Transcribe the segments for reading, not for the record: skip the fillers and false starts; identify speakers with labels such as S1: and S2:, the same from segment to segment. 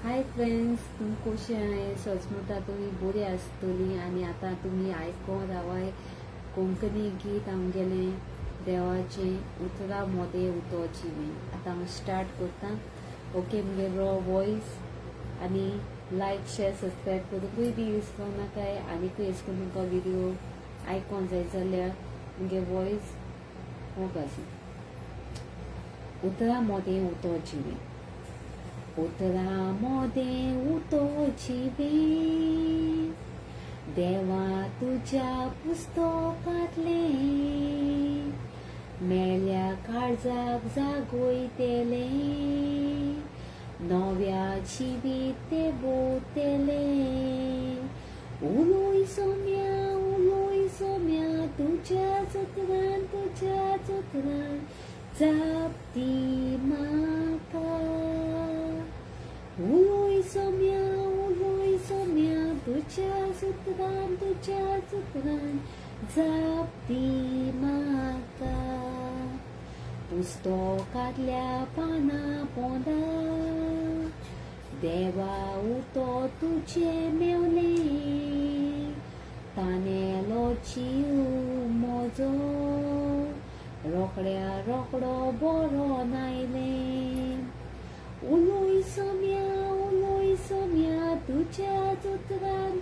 S1: Hi friends, तुम कशी आहे? सजमुता तुम्ही बरी आसतली आणि आता तुम्ही आयकोन रावाय कोंकणी गीत आमगेले देवाचे उतरा मोदे उतोची मी आता हांव स्टार्ट करता. ओके, मुगेलो वॉइस आणि लायक शेअर सबस्क्राईब करूंकूय बी विसरूं नाकाय. आनीकूय अशें करून तुमकां व्हिडिओ आयकोन जाय जाल्यार मुगे वॉइस हो गाजी उतरा मोदे उतोची मी. उतरा मोदे उतोचिवे देवा तुझ्या पुस्तकातले मेल्या काळजाक जागोयतेले नव्या जिवीत ते बोतेले. उलोय सोम्या तुझ्याच उतरान जापती म्हाका. उलोय सोम्या तुझ्याच उतरान जापती म्हाका. पुस्तकातल्या पाना पोंदा देवा उतो तुझे मेवले तानेलो जीव मोजो रोकडो बरो नायले. उलोय सोम्या तुझ्याच उतरान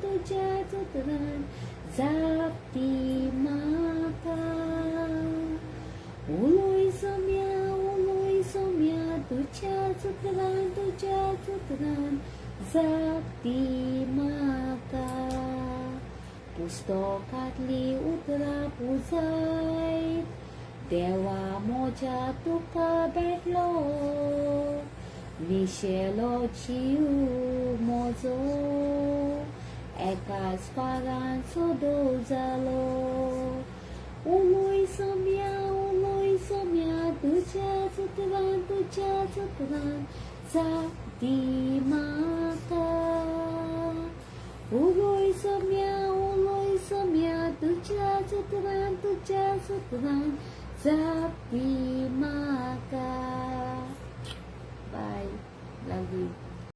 S1: जापती म्हाका. उलोय सोम्या तुझ्याच उतरान जापती म्हाका. पुस्तकातली उतरा पुजायत देवा मोज्या तुका भेटलो निशेलो जीव मोजो एकाच पारान सोदो जालो. उलोय सोम्या तुझ्याच उतरान जापती म्हाका. उलोय सोम्या तुझ्याच उतरान जापती म्हाका. Bye, love you.